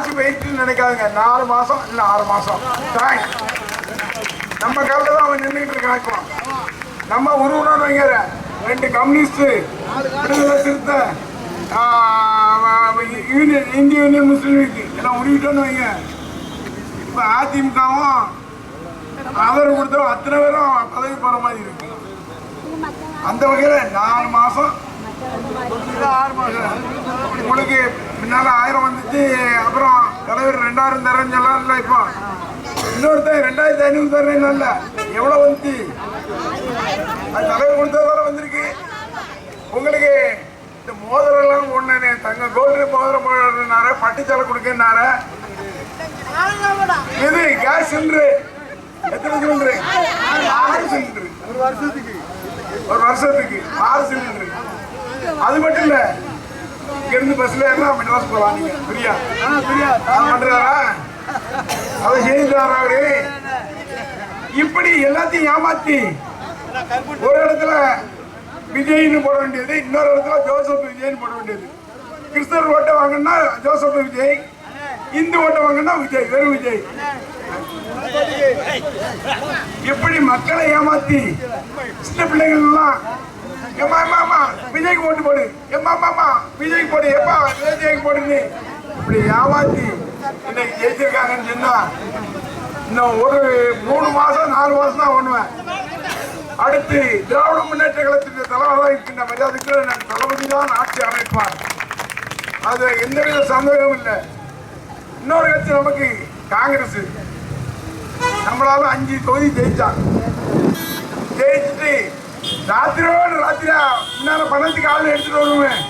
ஆட்சி போயிட்டு நினைக்காதுங்க. 4 மாசம் இல்ல 6 மாசம் நம்ம காலத்துல தான் அவன் நின்றுட்டு இருக்கான். நம்ம உருவணும்னு வைங்க, 2 கம்யூனிஸ்ட், விடுதலை சிறுத்தை, இந்திய யூனியன் முஸ்லீம் லீக் எல்லாம் உருவிட்டோன்னு வைங்க. இப்ப அதிமுகவும் அவர் கொடுத்த அத்தனை பேரும் பதவி போற மாதிரி இருக்கு. அந்த வகையில 4 மாசம் 6 மாசம் உங்களுக்கு முன்னால 1000 வந்துச்சு. அப்புறம் தலைவர் 2000 தரேன்னு சொல்லல. இப்போ இன்னொருத்தர் 2500 தரேன். எவ்வளவு வந்துச்சு? அது தலைவர் கொடுத்ததால வந்திருக்கு. உங்களுக்கு இந்த மோதிரம் எல்லாம் ஒண்ணு தங்க கோல்டு மோதிரம் போடுறார, பட்டுச்சாலை கொடுக்கறார. இது கேஸ் சிலிண்டர் எத்தனை சிலிண்டர்? 6 சிலிண்டர். ஒரு வருஷத்துக்கு 6 சிலிண்டர். அது மட்டும் இல்ல, இங்கிருந்து பஸ்ல எல்லாம் மெட்ராஸ் போலாம். நீங்க பிரியா பண்றாரா? அதை செய்தாரா அவரு? இப்படி எல்லாத்தையும் ஏமாத்தி ஒரு இடத்துல விஜய்னு போட வேண்டியது, இன்னொரு இடத்துல ஜோசப் விஜய்னு போட வேண்டியது. கிறிஸ்தவர் ஓட்டை வாங்கினா ஜோசப் விஜய், இந்து ஓட்டை வாங்கினா விஜய், வெறும் விஜய். இப்படி மக்களை ஏமாத்தி சின்ன பிள்ளைகள் எல்லாம் விஜய்க்கு ஓட்டு போடு, விஜய்க்கு போடு, எப்பா விஜய்க்கு போடுன்னு இப்படி ஏமாத்தி இன்னைக்கு ஜெயிச்சிருக்காங்கன்னு சொன்னா, இன்னும் ஒரு 3 மாசம் 4 மாசம் தான் பண்ணுவேன். அடுத்து திராவிட முன்னேற்ற கழகத்தின் தலைவராக இருக்கின்ற மரியாதைக்கு தளபதி தான் ஆட்சி அமைப்பார். அது எந்தவித சந்தேகமும் இல்லை. இன்னொரு கட்சி நமக்கு காங்கிரஸ், நம்மளால 5 தொகுதி ஜெயிச்சாங்க. ஜெயிச்சுட்டு ராத்திரியோடு ராத்திரியா முன்னால பணத்துக்கு ஆள் எடுத்துட்டு வருவேன்.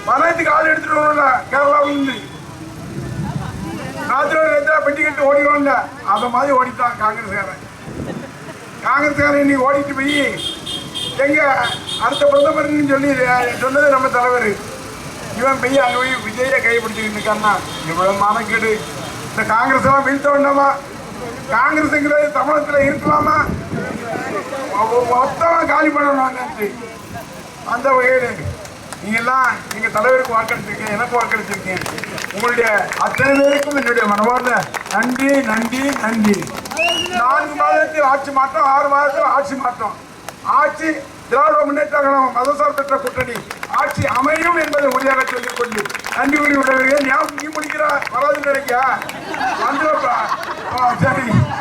பணத்துக்கு ஆள் எடுத்துட்டு வருவோம்ல கேரளாவில இருந்து. ராத்திரியோடு ராத்திரியா பெட்டி கட்டு ஓடிடுவோம்ல, அதை மாதிரி ஓடிட்டான் காங்கிரஸ்காரன். காங்கிரஸ்காரன் இன்னைக்கு ஓடிட்டு போய் எங்க அடுத்த பிரதமர்னு சொல்லி சொன்னது நம்ம தலைவர். இவன் போய் அங்கே போய் விஜயை கைப்பிடிச்சுக்கிட்டு இருக்கான்னா இவ்வளவு மானக்கேடு. இந்த காங்கிரஸ் எல்லாம் வீழ்த்த வேண்டாமா? காங்கிரஸ்ங்கிறது தமிழகத்தில் இருக்கலாமா? மொத்தமா காலி பண்ணணும். அந்த வகையில் நீங்கெல்லாம் எங்க தலைவருக்கு வாக்களிச்சிருக்கீங்க, எனக்கு வாக்களிச்சிருக்கீங்க. உங்களுடைய அத்தனை பேருக்கும் என்னுடைய மனமார்ந்த நன்றி நன்றி நன்றி. 4 மாதத்தில் ஆட்சி மாற்றம், 6 மாதத்தில் ஆட்சி மாற்றம். ஆட்சி திராவிட முன்னேற்ற கழகம் மதசார் பெற்ற கூட்டணி ஆட்சி அமையும் என்பதை உறுதியாக சொல்லிக் கொண்டு நன்றி கூறி விடுவீர்கள். நீ முடிக்கிற வராதுன்னு நினைக்கியா? வந்துடப்பா. சரி.